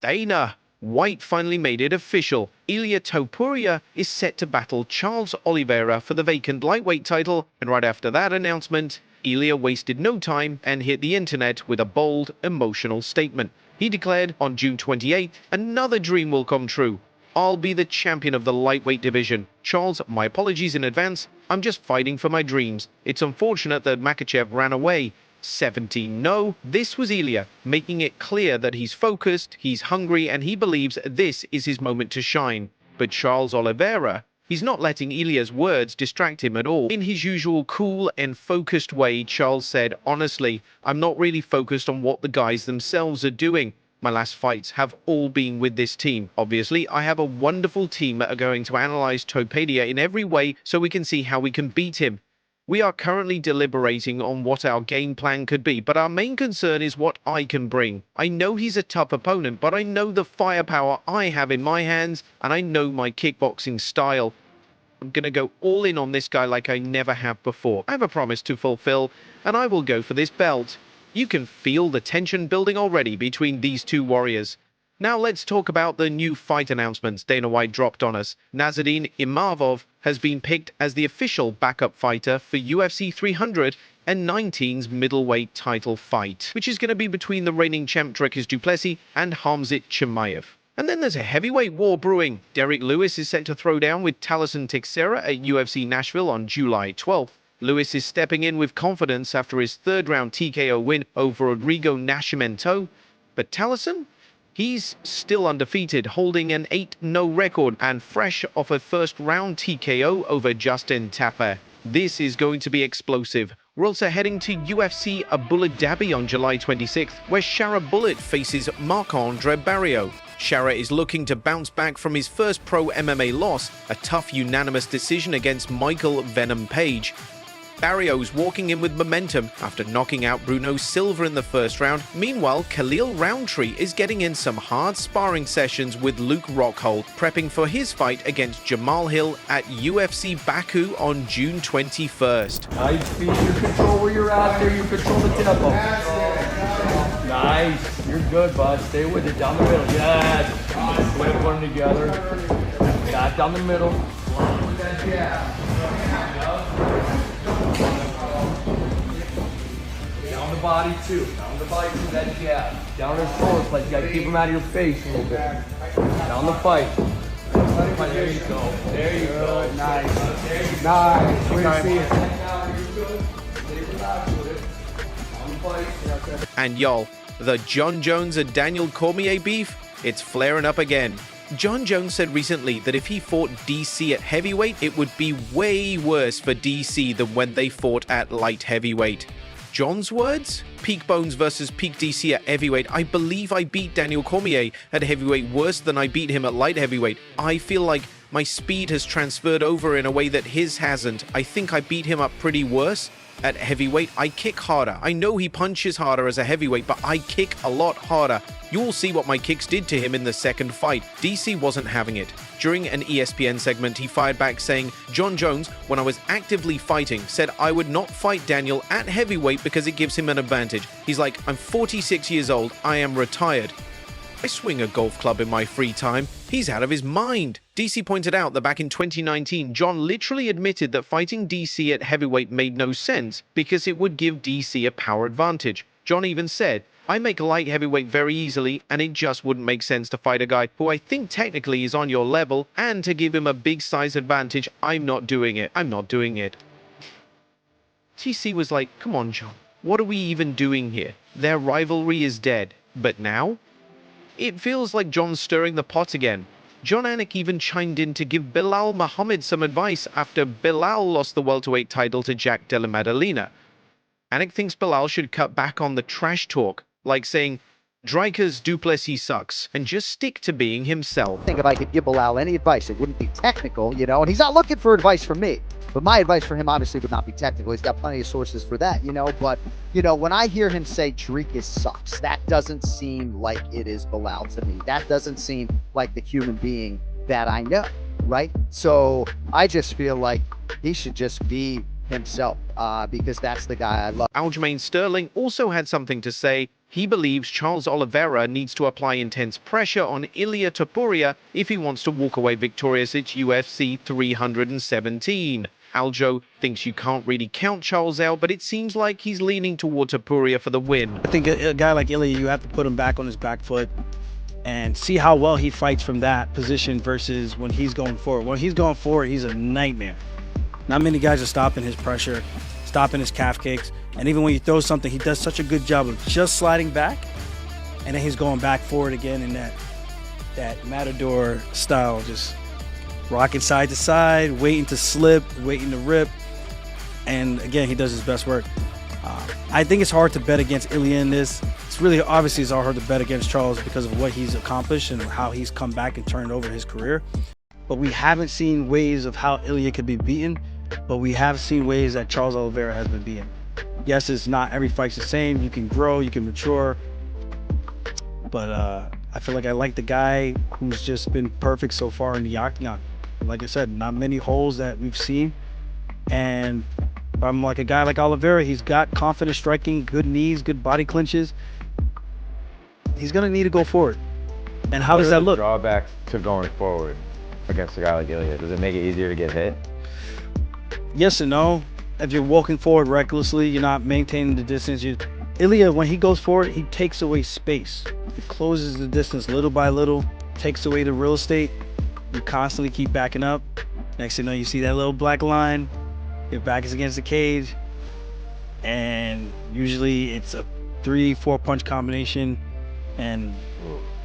Dana. White finally made it official. Ilya Taupuria is set to battle Charles Oliveira for the vacant lightweight title, and right after that announcement, Ilya wasted no time and hit the internet with a bold, emotional statement. He declared on June 28th, another dream will come true. I'll be the champion of the lightweight division. Charles, my apologies in advance. I'm just fighting for my dreams. It's unfortunate that Makhachev ran away. 17. No, this was Ilya, making it clear that he's focused, he's hungry, and he believes this is his moment to shine. But Charles Oliveira, he's not letting Ilya's words distract him at all. In his usual cool and focused way, Charles said, honestly, I'm not really focused on what the guys themselves are doing. My last fights have all been with this team. Obviously, I have a wonderful team that are going to analyze Taupuria in every way so we can see how we can beat him. We are currently deliberating on what our game plan could be, but our main concern is what I can bring. I know he's a tough opponent, but I know the firepower I have in my hands, and I know my kickboxing style. I'm going to go all in on this guy like I never have before. I have a promise to fulfill, and I will go for this belt. You can feel the tension building already between these two warriors. Now let's talk about the new fight announcements Dana White dropped on us. Nasruddin Imavov has been picked as the official backup fighter for UFC 319's middleweight title fight, which is going to be between the reigning champ Dricus du Plessis and Khamzat Chimaev. And then there's a heavyweight war brewing. Derek Lewis is set to throw down with Talison Teixeira at UFC Nashville on July 12th. Lewis is stepping in with confidence after his third-round TKO win over Rodrigo Nascimento. But Talison? He's still undefeated, holding an 8-0 record and fresh off a first-round TKO over Justin Tafa. This is going to be explosive. We're also heading to UFC Abu Dhabi on July 26th, where Shara Bullet faces Marc-Andre Barriault. Shara is looking to bounce back from his first pro MMA loss, a tough unanimous decision against Michael Venom Page. Barriault's walking in with momentum after knocking out Bruno Silva in the first round. Meanwhile, Khalil Roundtree is getting in some hard sparring sessions with Luke Rockhold, prepping for his fight against Jamal Hill at UFC Baku on June 21st. Nice, feet, you control where you're at there, you control the tempo. Nice, you're good, bud. Stay with it, down the middle. Yes, put one together. Yeah, down the middle. Down the body too. Down the body to that jab. Down his shoulders, like you gotta keep him out of your face a little bit. Down the fight. There you go. There you go. Nice. Nice. Way to see it. And y'all, the John Jones and Daniel Cormier beef, it's flaring up again. John Jones said recently that if he fought DC at heavyweight, it would be way worse for DC than when they fought at light heavyweight. John's words? Peak Bones versus Peak DC at heavyweight. I believe I beat Daniel Cormier at heavyweight worse than I beat him at light heavyweight. I feel like my speed has transferred over in a way that his hasn't. I think I beat him up pretty worse. At heavyweight, I kick harder. I know he punches harder as a heavyweight, but I kick a lot harder. You'll see what my kicks did to him in the second fight. DC wasn't having it. During an ESPN segment, he fired back saying, John Jones, when I was actively fighting, said I would not fight Daniel at heavyweight because it gives him an advantage. He's like, I'm 46 years old. I am retired. I swing a golf club in my free time. He's out of his mind. DC pointed out that back in 2019, John literally admitted that fighting DC at heavyweight made no sense because it would give DC a power advantage. John even said, I make light heavyweight very easily and it just wouldn't make sense to fight a guy who I think technically is on your level and to give him a big size advantage. I'm not doing it. I'm not doing it. DC was like, come on, John. What are we even doing here? Their rivalry is dead. But now? It feels like John's stirring the pot again. John Anik even chimed in to give Bilal Muhammad some advice after Bilal lost the welterweight title to Jack Della Maddalena. Anik thinks Bilal should cut back on the trash talk, like saying, Dricus du Plessis sucks, and just stick to being himself. I think if I could give Bilal any advice, it wouldn't be technical, you know, and he's not looking for advice from me. But my advice for him obviously would not be technical. He's got plenty of sources for that, you know. But, you know, when I hear him say Dricus sucks, that doesn't seem like it is Bilal to me. That doesn't seem like the human being that I know, right? So I just feel like he should just be himself, because that's the guy I love. Aljamain Sterling also had something to say. He believes Charles Oliveira needs to apply intense pressure on Ilya Taupuria if he wants to walk away victorious at UFC 317. Aljo thinks you can't really count Charles out, but it seems like he's leaning toward Taupuria for the win. I think a guy like Ilya, you have to put him back on his back foot and see how well he fights from that position versus when he's going forward. When he's going forward, he's a nightmare. Not many guys are stopping his pressure, stopping his calf kicks. And even when you throw something, he does such a good job of just sliding back, and then he's going back forward again in that matador style, just rocking side to side, waiting to slip, waiting to rip. And again, he does his best work. I think it's hard to bet against Ilya in this. It's hard to bet against Charles because of what he's accomplished and how he's come back and turned over his career. But we haven't seen ways of how Ilya could be beaten, but we have seen ways that Charles Oliveira has been beaten. Yes, it's not every fight's the same. You can grow, you can mature. But I feel like I like the guy who's just been perfect so far in the octagon. Like I said, not many holes that we've seen. And I'm like a guy like Oliveira, he's got confident striking, good knees, good body clinches. He's gonna need to go forward. And how does that look? Drawbacks to going forward against a guy like Ilya? Does it make it easier to get hit? Yes and no. If you're walking forward recklessly, you're not maintaining the distance. Ilya, when he goes forward, he takes away space. He closes the distance little by little, takes away the real estate. You constantly keep backing up. Next thing you know, you see that little black line. Your back is against the cage. And usually it's a 3-4 punch combination. And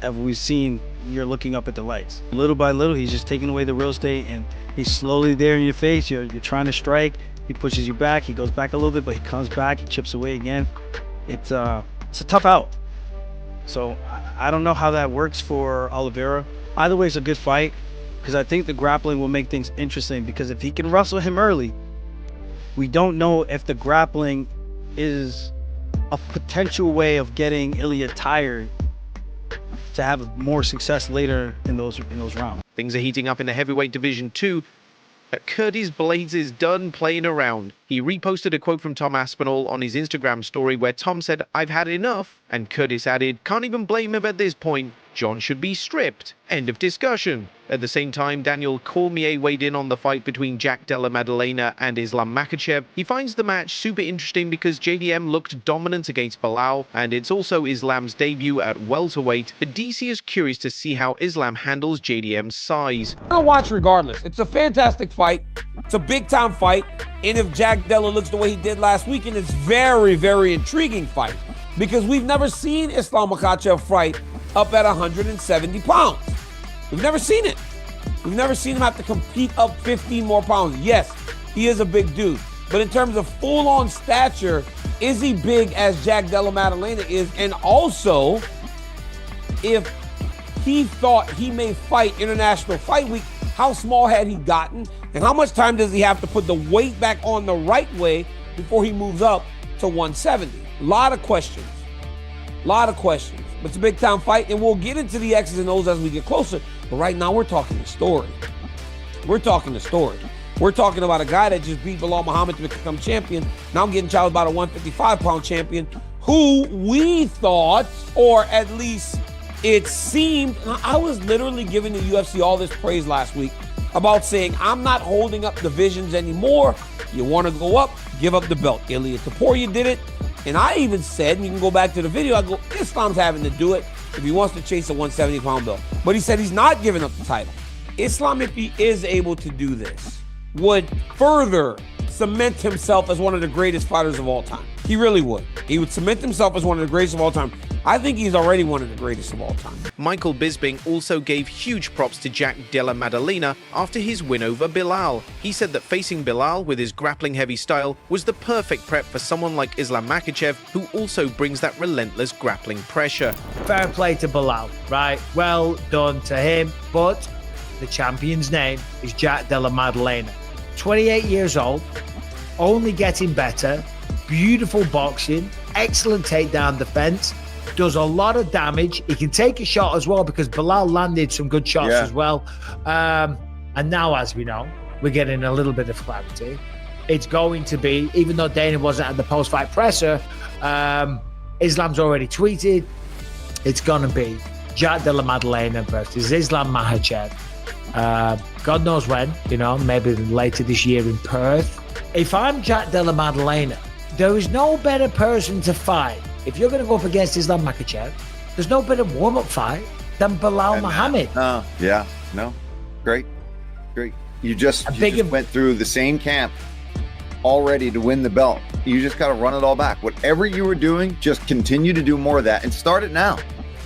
as we've seen, you're looking up at the lights. Little by little, he's just taking away the real estate, and he's slowly there in your face. You're trying to strike. He pushes you back. He goes back a little bit, but he comes back. He chips away again. It's a tough out. So I don't know how that works for Oliveira. Either way, it's a good fight because I think the grappling will make things interesting. Because if he can wrestle him early, we don't know if the grappling is a potential way of getting Ilya tired to have more success later in those rounds. Things are heating up in the heavyweight division too. Curtis Blades is done playing around. He reposted a quote from Tom Aspinall on his Instagram story where Tom said, "I've had enough," and Curtis added, "Can't even blame him at this point. John should be stripped." End of discussion. At the same time, Daniel Cormier weighed in on the fight between Jack Della Maddalena and Islam Makhachev. He finds the match super interesting because JDM looked dominant against Bilal, and it's also Islam's debut at welterweight. But DC is curious to see how Islam handles JDM's size. I'll watch regardless. It's a fantastic fight. It's a big-time fight. And if Jack Della looks the way he did last weekend, it's very, very intriguing fight. Because we've never seen Islam Makhachev fight up at 170 pounds. We've never seen it. We've never seen him have to compete up 15 more pounds. Yes, he is a big dude. But in terms of full-on stature, is he big as Jack Della Maddalena is? And also, if he thought he may fight International Fight Week, how small had he gotten? And how much time does he have to put the weight back on the right way before he moves up to 170? A lot of questions. A lot of questions. But it's a big-time fight, and we'll get into the X's and O's as we get closer. But right now, we're talking the story. We're talking the story. We're talking about a guy that just beat Bilal Muhammad to become champion. Now I'm getting challenged by a 155-pound champion who we thought, or at least it seemed, I was literally giving the UFC all this praise last week about saying, I'm not holding up divisions anymore. You want to go up, give up the belt. Ilya Taupuria did it. And I even said, and you can go back to the video, I go, Islam's having to do it if he wants to chase a 170-pound belt. But he said he's not giving up the title. Islam, if he is able to do this, would further cement himself as one of the greatest fighters of all time. He really would. He would cement himself as one of the greatest of all time. I think he's already one of the greatest of all time. Michael Bisping also gave huge props to Jack Della Maddalena after his win over Bilal. He said that facing Bilal with his grappling-heavy style was the perfect prep for someone like Islam Makhachev, who also brings that relentless grappling pressure. Fair play to Bilal, right? Well done to him, but the champion's name is Jack Della Maddalena. 28 years old, only getting better, beautiful boxing, excellent takedown defense, does a lot of damage. He can take a shot as well because Bilal landed some good shots as well. And now, as we know, we're getting a little bit of clarity. it's going to be, even though Dana wasn't at the post-fight presser, Islam's already tweeted, it's going to be Jack Della Maddalena versus Islam Makhachev. God knows when, maybe later this year in Perth. If I'm Jack Della Maddalena, there is no better person to fight. If you're going to go up against Islam Makhachev, there's no better warm-up fight than Bilal Muhammad. Yeah, no, great. You just went through the same camp all ready to win the belt. You just got to run it all back. Whatever you were doing, just continue to do more of that and start it now.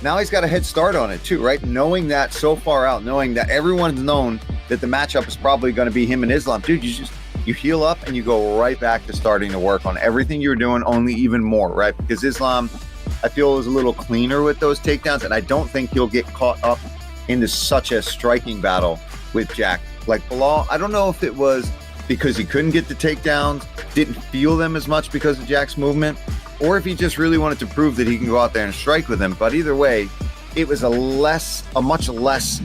Now he's got a head start on it too, right? Knowing that so far out, knowing that everyone's known that the matchup is probably going to be him and Islam. Dude, you heal up and you go right back to starting to work on everything you were doing, only even more, right? Because Islam, I feel, is a little cleaner with those takedowns, and I don't think he'll get caught up into such a striking battle with Jack. Like Bilal, I don't know if it was because he couldn't get the takedowns, didn't feel them as much because of Jack's movement, or if he just really wanted to prove that he can go out there and strike with him. But either way, it was a much less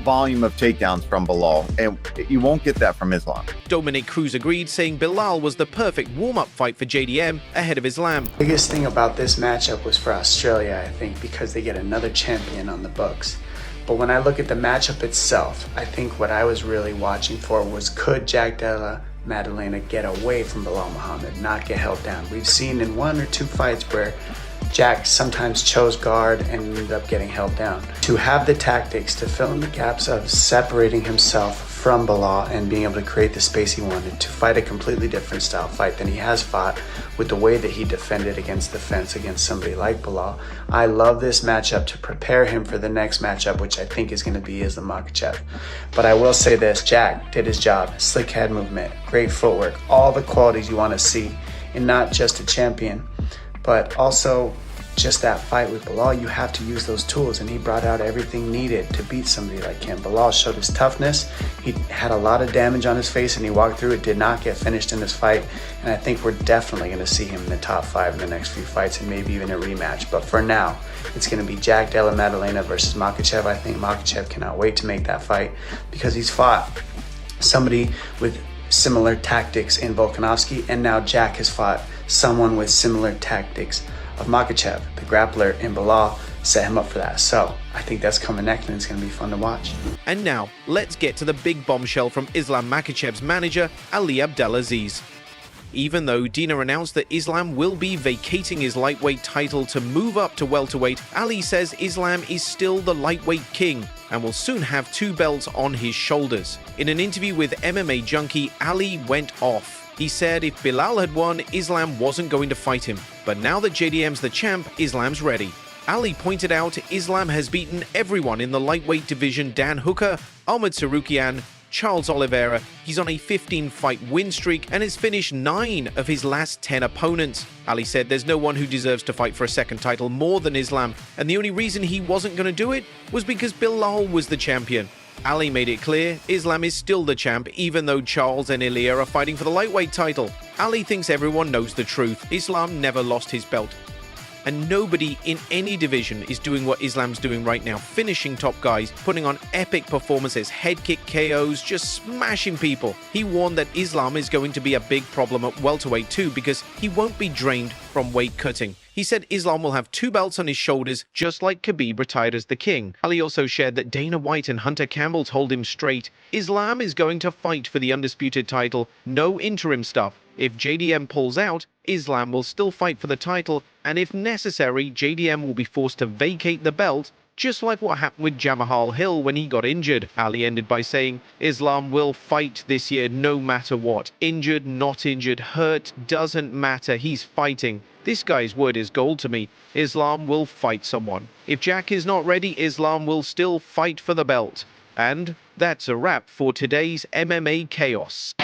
volume of takedowns from Bilal, and you won't get that from Islam. Dominic Cruz agreed, saying Bilal was the perfect warm-up fight for JDM ahead of Islam. Biggest thing about this matchup was for Australia, I think, because they get another champion on the books. But when I look at the matchup itself, I think what I was really watching for was, could Jack Della Maddalena get away from Bilal Muhammad, not get held down? We've seen in 1 or 2 fights where Jack sometimes chose guard and ended up getting held down. To have the tactics to fill in the gaps of separating himself from Bilal and being able to create the space he wanted, to fight a completely different style fight than he has fought with the way that he defended against the fence against somebody like Bilal. I love this matchup to prepare him for the next matchup, which I think is going to be Islam Makhachev. But I will say this, Jack did his job. Slick head movement, great footwork, all the qualities you want to see in not just a champion, but also just that fight with Bilal. You have to use those tools, and he brought out everything needed to beat somebody like him. Bilal showed his toughness. He had a lot of damage on his face, and he walked through it, did not get finished in this fight, and I think we're definitely going to see him in the top 5 in the next few fights, and maybe even a rematch. But for now, it's going to be Jack Della Maddalena versus Makhachev. I think Makhachev cannot wait to make that fight because he's fought somebody with similar tactics in Volkanovski, and now Jack has fought someone with similar tactics of Makhachev. The grappler in Bilal set him up for that. So I think that's coming next, and it's going to be fun to watch. And now, let's get to the big bombshell from Islam Makhachev's manager, Ali Abdelaziz. Even though Dina announced that Islam will be vacating his lightweight title to move up to welterweight, Ali says Islam is still the lightweight king and will soon have 2 belts on his shoulders. In an interview with MMA Junkie, Ali went off. He said if Bilal had won, Islam wasn't going to fight him. But now that JDM's the champ, Islam's ready. Ali pointed out Islam has beaten everyone in the lightweight division: Dan Hooker, Ahmed Sarukian, Charles Oliveira. He's on a 15-fight win streak and has finished 9 of his last 10 opponents. Ali said there's no one who deserves to fight for a second title more than Islam, and the only reason he wasn't going to do it was because Bilal was the champion. Ali made it clear Islam is still the champ, even though Charles and Ilya are fighting for the lightweight title. Ali thinks everyone knows the truth. Islam never lost his belt. And nobody in any division is doing what Islam's doing right now, finishing top guys, putting on epic performances, head kick KOs, just smashing people. He warned that Islam is going to be a big problem at welterweight too, because he won't be drained from weight cutting. He said Islam will have 2 belts on his shoulders, just like Khabib retired as the king. Ali also shared that Dana White and Hunter Campbell told him straight, Islam is going to fight for the undisputed title, no interim stuff. If JDM pulls out, Islam will still fight for the title, and if necessary, JDM will be forced to vacate the belt, just like what happened with Jamahal Hill when he got injured. Ali ended by saying, Islam will fight this year no matter what. Injured, not injured, hurt, doesn't matter, he's fighting. This guy's word is gold to me. Islam will fight someone. If Jack is not ready, Islam will still fight for the belt. And that's a wrap for today's MMA Chaos.